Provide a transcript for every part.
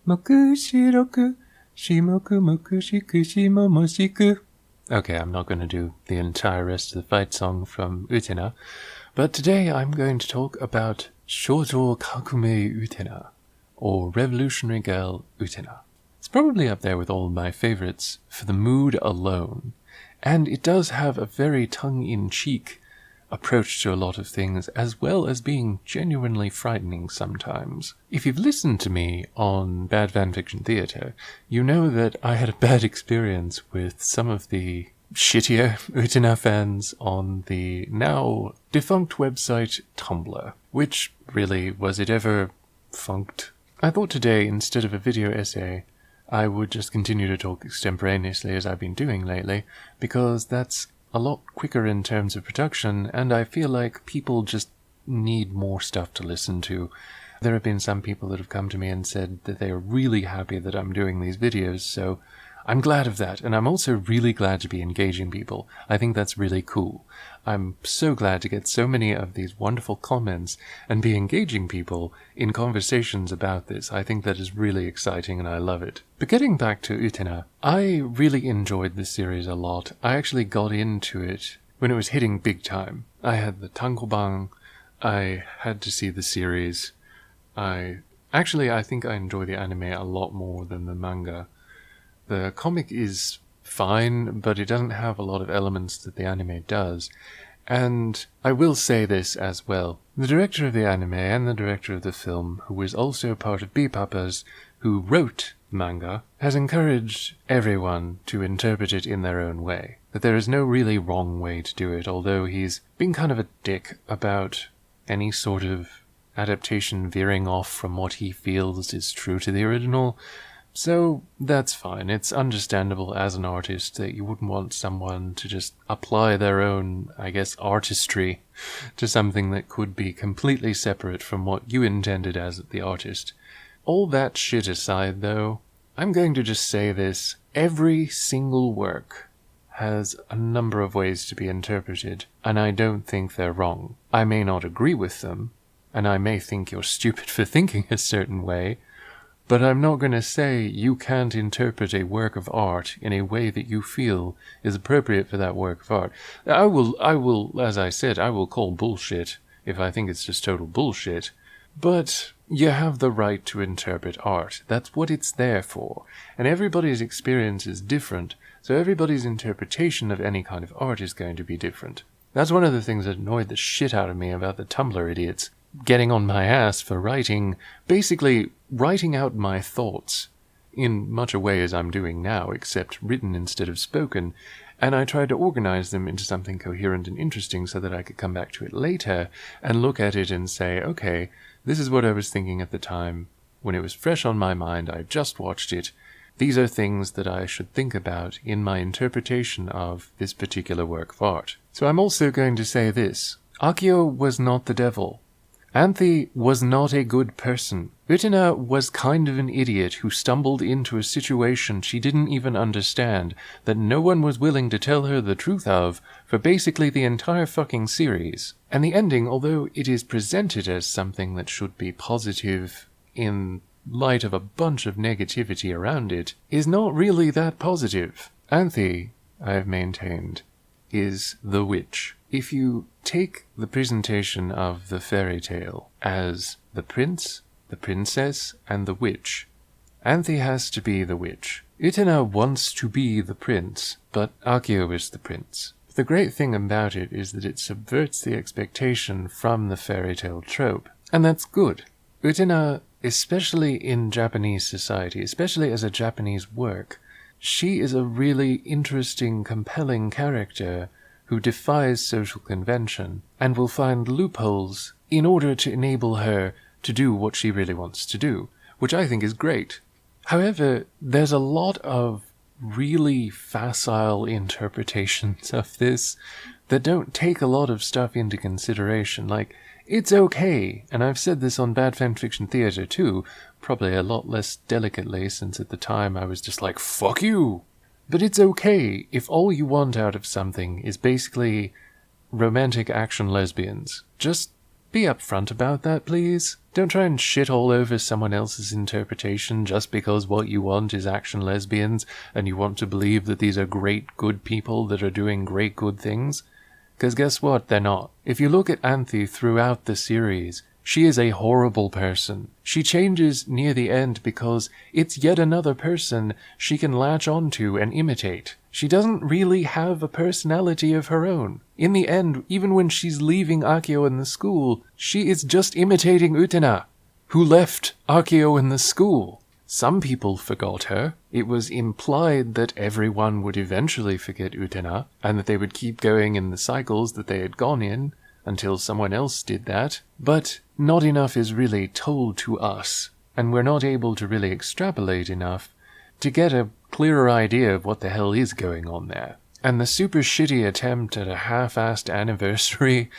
Mokushiroku, shimoku mokushiku shimomoshiku. Okay, I'm not going to do the entire rest of the fight song from Utena, but today I'm going to talk about Shoujo Kakume Utena, or Revolutionary Girl Utena. It's probably up there with all of my favorites for the mood alone, and it does have a very tongue-in-cheek approach to a lot of things, as well as being genuinely frightening sometimes. If you've listened to me on Bad Fanfiction Theatre, you know that I had a bad experience with some of the shittier Utena fans on the now defunct website Tumblr. Which, really, was it ever funked? I thought today, instead of a video essay, I would just continue to talk extemporaneously as I've been doing lately, because that's a lot quicker in terms of production, and I feel like people just need more stuff to listen to. There have been some people that have come to me and said that they are really happy that I'm doing these videos, so I'm glad of that, and I'm also really glad to be engaging people. I think that's really cool. I'm so glad to get so many of these wonderful comments and be engaging people in conversations about this. I think that is really exciting and I love it. But getting back to Utena, I really enjoyed this series a lot. I actually got into it when it was hitting big time. I had the tankobon, I had to see the series. I think I enjoy the anime a lot more than the manga. The comic is fine, but it doesn't have a lot of elements that the anime does. And I will say this as well. The director of the anime and the director of the film, who was also part of B-Papas, who wrote the manga, has encouraged everyone to interpret it in their own way. That there is no really wrong way to do it, although he's been kind of a dick about any sort of adaptation veering off from what he feels is true to the original. So that's fine. It's understandable as an artist that you wouldn't want someone to just apply their own, artistry to something that could be completely separate from what you intended as the artist. All that shit aside, though, I'm going to just say this. Every single work has a number of ways to be interpreted, and I don't think they're wrong. I may not agree with them, and I may think you're stupid for thinking a certain way, but I'm not going to say you can't interpret a work of art in a way that you feel is appropriate for that work of art. I will, as I said, I will call bullshit if I think it's just total bullshit, but you have the right to interpret art. That's what it's there for. And everybody's experience is different, so everybody's interpretation of any kind of art is going to be different. That's one of the things that annoyed the shit out of me about the Tumblr idiots. Getting on my ass for basically writing out my thoughts in much a way as I'm doing now, except written instead of spoken, and I tried to organize them into something coherent and interesting so that I could come back to it later and look at it and say, okay, this is what I was thinking at the time when it was fresh on my mind, I just watched it. These are things that I should think about in my interpretation of this particular work of art. So I'm also going to say this. Akio was not the devil. Anthy was not a good person. Utena was kind of an idiot who stumbled into a situation she didn't even understand, that no one was willing to tell her the truth of for basically the entire fucking series. And the ending, although it is presented as something that should be positive in light of a bunch of negativity around it, is not really that positive. Anthy, I have maintained, is the witch. If you take the presentation of the fairy tale as the prince, the princess, and the witch, Anthy has to be the witch. Utena wants to be the prince, but Akio is the prince. The great thing about it is that it subverts the expectation from the fairy tale trope, and that's good. Utena, especially in Japanese society, especially as a Japanese work, she is a really interesting, compelling character who defies social convention and will find loopholes in order to enable her to do what she really wants to do, which I think is great. However, there's a lot of really facile interpretations of this that don't take a lot of stuff into consideration. Like, it's okay, and I've said this on Bad Fanfiction Theatre too, probably a lot less delicately since at the time I was just like, fuck you! But it's okay if all you want out of something is basically romantic action lesbians. Just be upfront about that, please. Don't try and shit all over someone else's interpretation just because what you want is action lesbians and you want to believe that these are great good people that are doing great good things. Because guess what? They're not. If you look at Anthy throughout the series, she is a horrible person. She changes near the end because it's yet another person she can latch onto and imitate. She doesn't really have a personality of her own. In the end, even when she's leaving Akio in the school, she is just imitating Utena, who left Akio in the school. Some people forgot her. It was implied that everyone would eventually forget Utena, and that they would keep going in the cycles that they had gone in, until someone else did that, but not enough is really told to us, and we're not able to really extrapolate enough to get a clearer idea of what the hell is going on there. And the super shitty attempt at a half-assed anniversary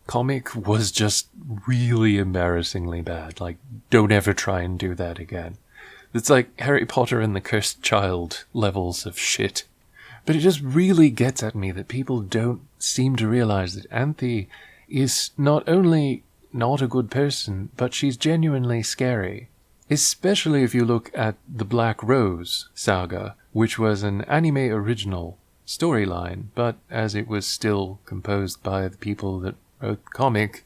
comic was just really embarrassingly bad. Like, don't ever try and do that again. It's like Harry Potter and the Cursed Child levels of shit. But it just really gets at me that people don't seem to realize that Anthy is not only not a good person, but she's genuinely scary. Especially if you look at the Black Rose saga, which was an anime original storyline, but as it was still composed by the people that wrote the comic,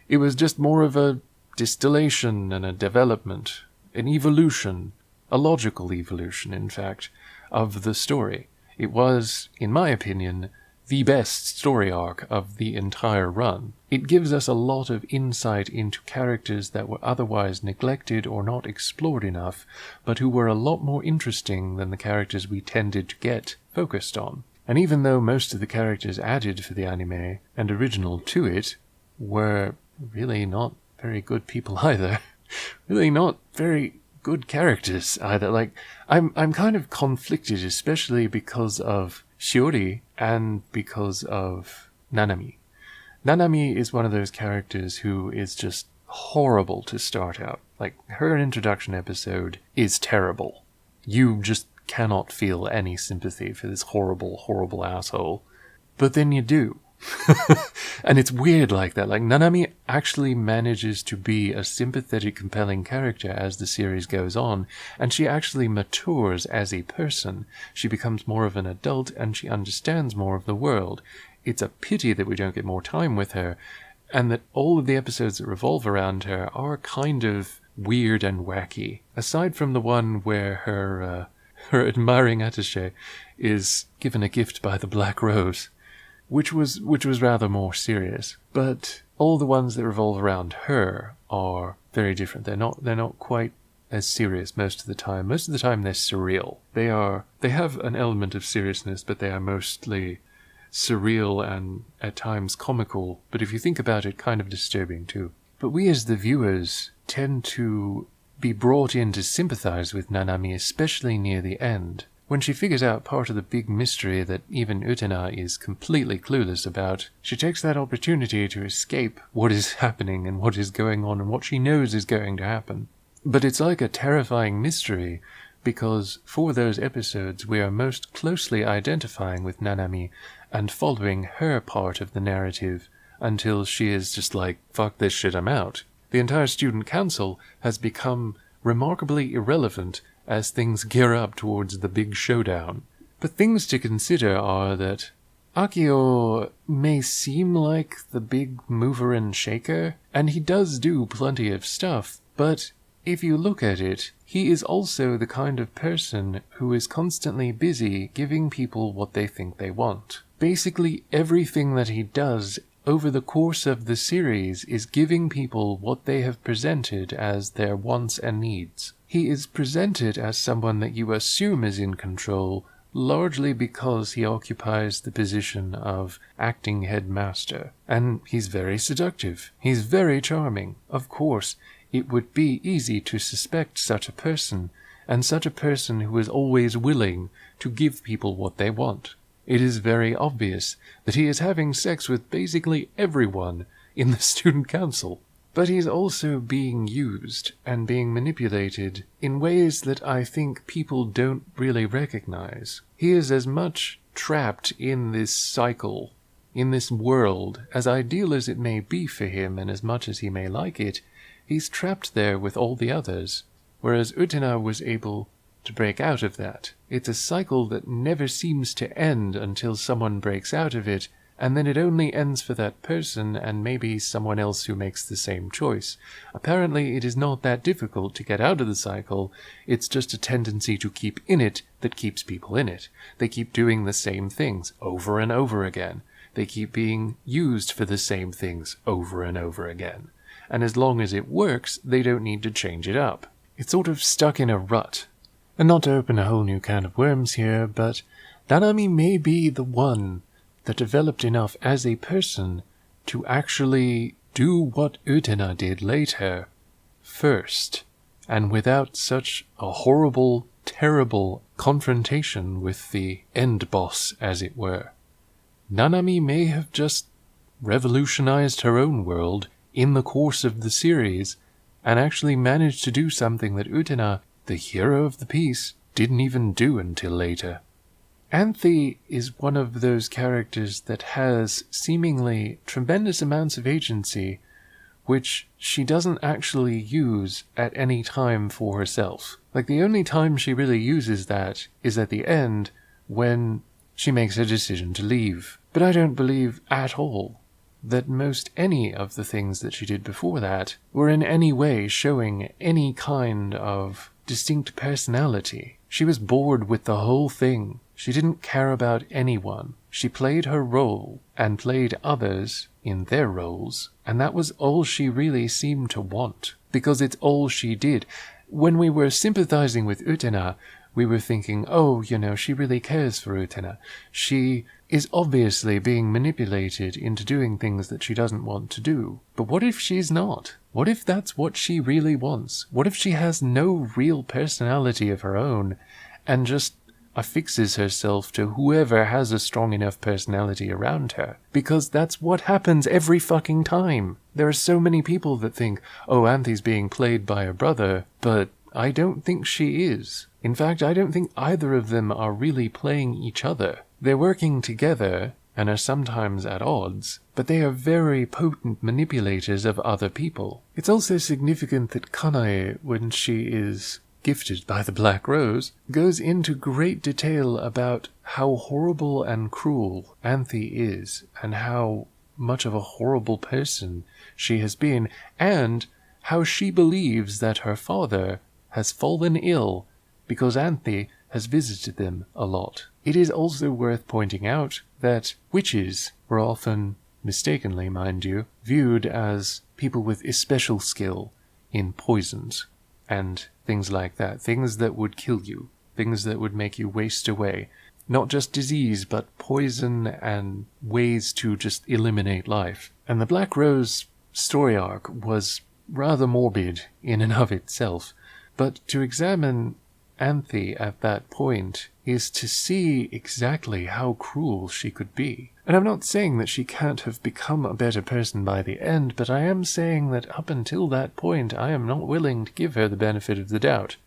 it was just more of a distillation and a development, an evolution, a logical evolution, in fact, of the story. It was, in my opinion, the best story arc of the entire run. It gives us a lot of insight into characters that were otherwise neglected or not explored enough, but who were a lot more interesting than the characters we tended to get focused on. And even though most of the characters added for the anime and original to it were really not very good people either, really not very good characters either. Like, I'm kind of conflicted, especially because of Shiori and because of Nanami. Nanami is one of those characters who is just horrible to start out. Like, her introduction episode is terrible. You just cannot feel any sympathy for this horrible, horrible asshole. But then you do. And it's weird like that. Like, Nanami actually manages to be a sympathetic, compelling character as the series goes on, and she actually matures as a person. She becomes more of an adult, and she understands more of the world. It's a pity that we don't get more time with her, and that all of the episodes that revolve around her are kind of weird and wacky. Aside from the one where her admiring attaché is given a gift by the Black Rose, which was rather more serious. But all the ones that revolve around her are very different. They're not quite as serious most of the time. Most of the time they're surreal. They have an element of seriousness, but they are mostly surreal and at times comical, but if you think about it, kind of disturbing too. But we as the viewers tend to be brought in to sympathize with Nanami, especially near the end, when she figures out part of the big mystery that even Utena is completely clueless about. She takes that opportunity to escape what is happening and what is going on and what she knows is going to happen. But it's like a terrifying mystery, because for those episodes we are most closely identifying with Nanami and following her part of the narrative until she is just like, fuck this shit, I'm out. The entire student council has become remarkably irrelevant as things gear up towards the big showdown. But things to consider are that Akio may seem like the big mover and shaker, and he does do plenty of stuff, but if you look at it, he is also the kind of person who is constantly busy giving people what they think they want. Basically, everything that he does over the course of the series is giving people what they have presented as their wants and needs. He is presented as someone that you assume is in control, largely because he occupies the position of acting headmaster. And he's very seductive. He's very charming. Of course, it would be easy to suspect such a person, and such a person who is always willing to give people what they want. It is very obvious that he is having sex with basically everyone in the student council. But he's also being used and being manipulated in ways that I think people don't really recognize. He is as much trapped in this cycle, in this world, as ideal as it may be for him and as much as he may like it, he's trapped there with all the others, whereas Utena was able to break out of that. It's a cycle that never seems to end until someone breaks out of it, and then it only ends for that person and maybe someone else who makes the same choice. Apparently it is not that difficult to get out of the cycle, it's just a tendency to keep in it that keeps people in it. They keep doing the same things over and over again. They keep being used for the same things over and over again. And as long as it works, they don't need to change it up. It's sort of stuck in a rut. And not to open a whole new can of worms here, but Nanami may be the one that developed enough as a person to actually do what Utena did later, first, and without such a horrible, terrible confrontation with the end boss, as it were. Nanami may have just revolutionized her own world in the course of the series, and actually managed to do something that Utena, the hero of the piece, didn't even do until later. Anthy is one of those characters that has seemingly tremendous amounts of agency, which she doesn't actually use at any time for herself. Like, the only time she really uses that is at the end, when she makes her decision to leave. But I don't believe at all that most any of the things that she did before that were in any way showing any kind of distinct personality. She was bored with the whole thing. She didn't care about anyone. She played her role and played others in their roles, and that was all she really seemed to want, because it's all she did. When we were sympathizing with Utena, we were thinking, oh, she really cares for Utena. She is obviously being manipulated into doing things that she doesn't want to do. But what if she's not? What if that's what she really wants? What if she has no real personality of her own and just affixes herself to whoever has a strong enough personality around her? Because that's what happens every fucking time. There are so many people that think, oh, Anthy's being played by her brother, but I don't think she is. In fact, I don't think either of them are really playing each other. They're working together and are sometimes at odds, but they are very potent manipulators of other people. It's also significant that Kanae, when she is gifted by the Black Rose, goes into great detail about how horrible and cruel Anthy is, and how much of a horrible person she has been, and how she believes that her father has fallen ill because Anthy has visited them a lot. It is also worth pointing out that witches were often, mistakenly mind you, viewed as people with especial skill in poisons and things like that, things that would kill you, things that would make you waste away. Not just disease, but poison and ways to just eliminate life. And the Black Rose story arc was rather morbid in and of itself, but to examine Anthy at that point is to see exactly how cruel she could be. And I'm not saying that she can't have become a better person by the end, but I am saying that up until that point I am not willing to give her the benefit of the doubt.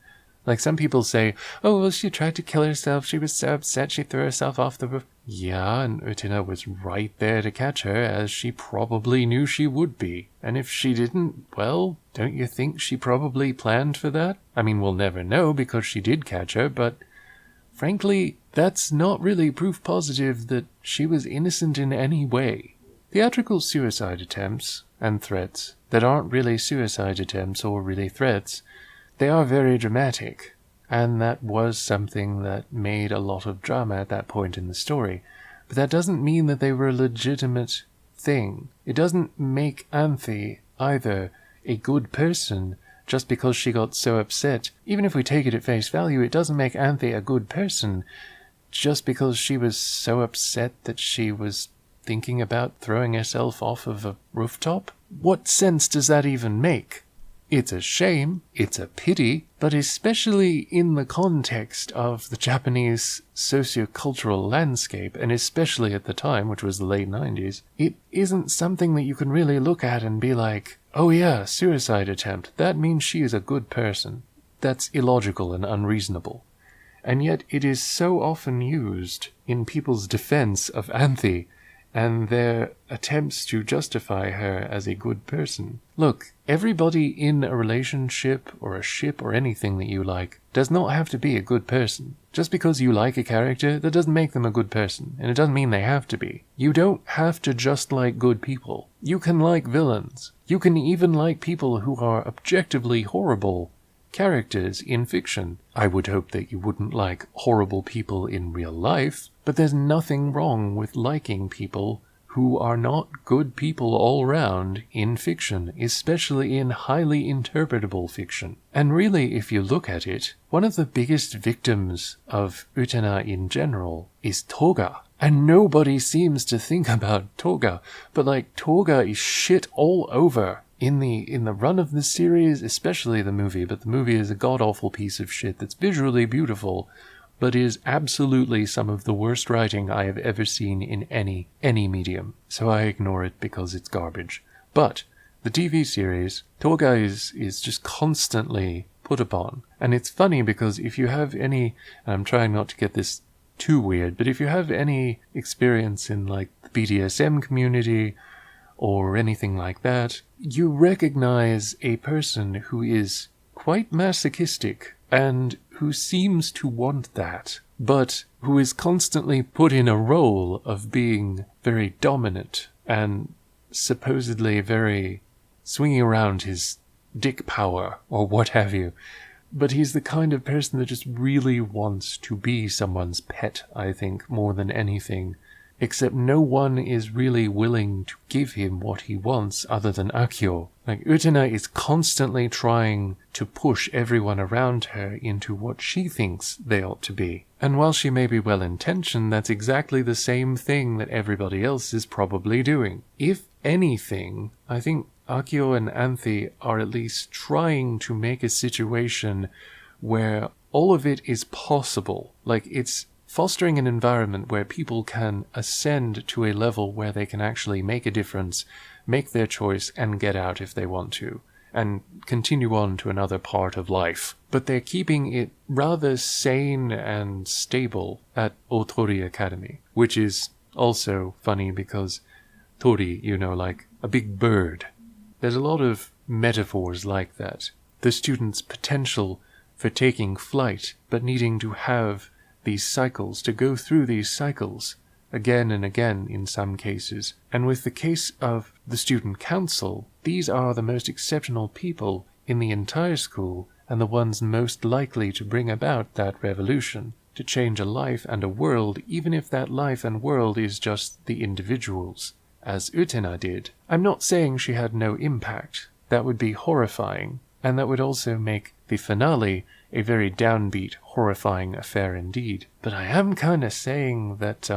Like some people say, oh, well, she tried to kill herself, she was so upset she threw herself off the roof. Yeah, and Utena was right there to catch her, as she probably knew she would be. And if she didn't, well, don't you think she probably planned for that? I mean, we'll never know because she did catch her, but frankly, that's not really proof positive that she was innocent in any way. Theatrical suicide attempts and threats that aren't really suicide attempts or really threats, they are very dramatic, and that was something that made a lot of drama at that point in the story. But that doesn't mean that they were a legitimate thing. It doesn't make Anthy either a good person just because she got so upset. Even if we take it at face value, it doesn't make Anthy a good person just because she was so upset that she was thinking about throwing herself off of a rooftop. What sense does that even make? It's a shame, it's a pity, but especially in the context of the Japanese socio-cultural landscape, and especially at the time, which was the late 90s, it isn't something that you can really look at and be like, oh yeah, suicide attempt, that means she is a good person. That's illogical and unreasonable. And yet it is so often used in people's defense of Anthy and their attempts to justify her as a good person. Look, everybody in a relationship or a ship or anything that you like does not have to be a good person. Just because you like a character, that doesn't make them a good person, and it doesn't mean they have to be. You don't have to just like good people. You can like villains. You can even like people who are objectively horrible characters in fiction. I would hope that you wouldn't like horrible people in real life, but there's nothing wrong with liking people who are not good people all round in fiction, especially in highly interpretable fiction. And really, if you look at it, one of the biggest victims of Utena in general is Toga. And nobody seems to think about Toga, but like Toga is shit all over in the run of the series, especially the movie, but the movie is a god-awful piece of shit that's visually beautiful, but is absolutely some of the worst writing I have ever seen in any medium. So I ignore it because it's garbage. But the TV series, Toga is just constantly put upon. And it's funny because if you have any, and I'm trying not to get this too weird, but if you have any experience in like the BDSM community or anything like that, you recognize a person who is quite masochistic and who seems to want that, but who is constantly put in a role of being very dominant and supposedly very swinging around his dick power or what have you. But he's the kind of person that just really wants to be someone's pet, I think, more than anything. Except no one is really willing to give him what he wants other than Akio. Like, Utena is constantly trying to push everyone around her into what she thinks they ought to be. And while she may be well-intentioned, that's exactly the same thing that everybody else is probably doing. If anything, I think Akio and Anthy are at least trying to make a situation where all of it is possible. Like, it's fostering an environment where people can ascend to a level where they can actually make a difference, make their choice, and get out if they want to, and continue on to another part of life. But they're keeping it rather sane and stable at Otori Academy, which is also funny because Tori, you know, like a big bird. There's a lot of metaphors like that. The student's potential for taking flight, but needing to have these cycles, to go through these cycles again and again in some cases. And with the case of the student council, these are the most exceptional people in the entire school and the ones most likely to bring about that revolution, to change a life and a world, even if that life and world is just the individuals, as Utena did. I'm not saying she had no impact. That would be horrifying, and that would also make the finale a very downbeat, horrifying affair indeed. But I am kind of saying that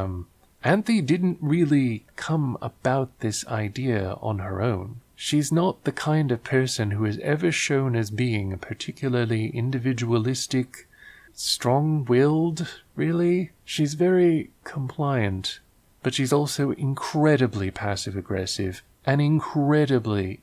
Anthy didn't really come about this idea on her own. She's not the kind of person who is ever shown as being particularly individualistic, strong-willed, really. She's very compliant, but she's also incredibly passive-aggressive and incredibly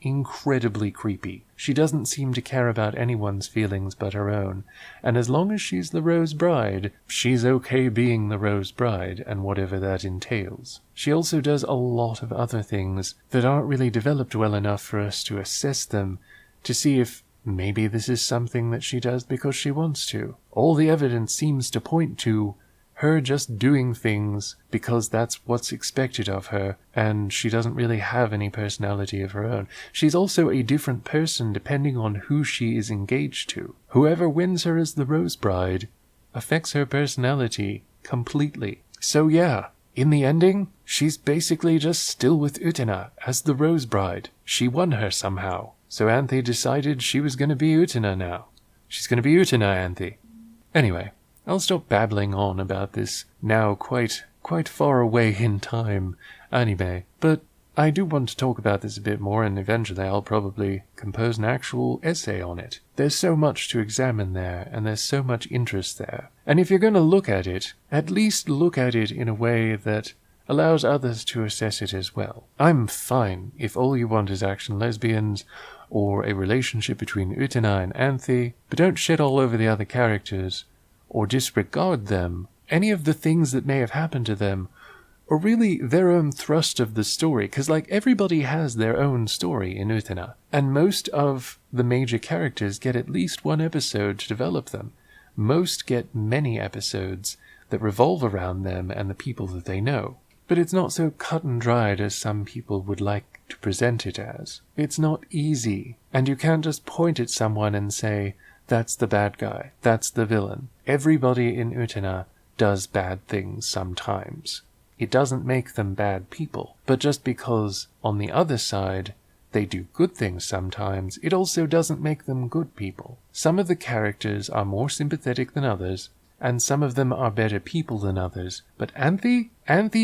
creepy. She doesn't seem to care about anyone's feelings but her own, and as long as she's the Rose Bride, she's okay being the Rose Bride and whatever that entails. She also does a lot of other things that aren't really developed well enough for us to assess them, to see if maybe this is something that she does because she wants to. All the evidence seems to point to her just doing things because that's what's expected of her, and she doesn't really have any personality of her own. She's also a different person depending on who she is engaged to. Whoever wins her as the Rose Bride affects her personality completely. So yeah, in the ending, she's basically just still with Utena as the Rose Bride. She won her somehow. So Anthy decided she was going to be Utena now. She's going to be Utena, Anthy. Anyway, I'll stop babbling on about this now quite far away in time anime, but I do want to talk about this a bit more, and eventually I'll probably compose an actual essay on it. There's so much to examine there, and there's so much interest there. And if you're going to look at it, at least look at it in a way that allows others to assess it as well. I'm fine if all you want is action lesbians, or a relationship between Utena and Anthy, but don't shit all over the other characters, or disregard them, any of the things that may have happened to them, or really their own thrust of the story, because like everybody has their own story in Utena, and most of the major characters get at least one episode to develop them. Most get many episodes that revolve around them and the people that they know. But it's not so cut and dried as some people would like to present it as. It's not easy, and you can't just point at someone and say, that's the bad guy, that's the villain. Everybody in Utena does bad things sometimes. It doesn't make them bad people, but just because on the other side they do good things sometimes, it also doesn't make them good people. Some of the characters are more sympathetic than others, and some of them are better people than others. But Anthy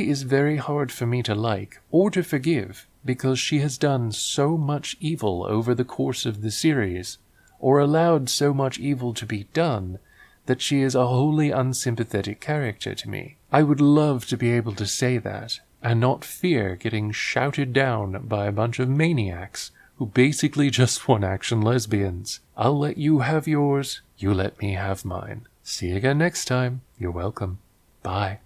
is very hard for me to like, or to forgive, because she has done so much evil over the course of the series, or allowed so much evil to be done, that she is a wholly unsympathetic character to me. I would love to be able to say that, and not fear getting shouted down by a bunch of maniacs who basically just want action lesbians. I'll let you have yours, you let me have mine. See you again next time. You're welcome. Bye.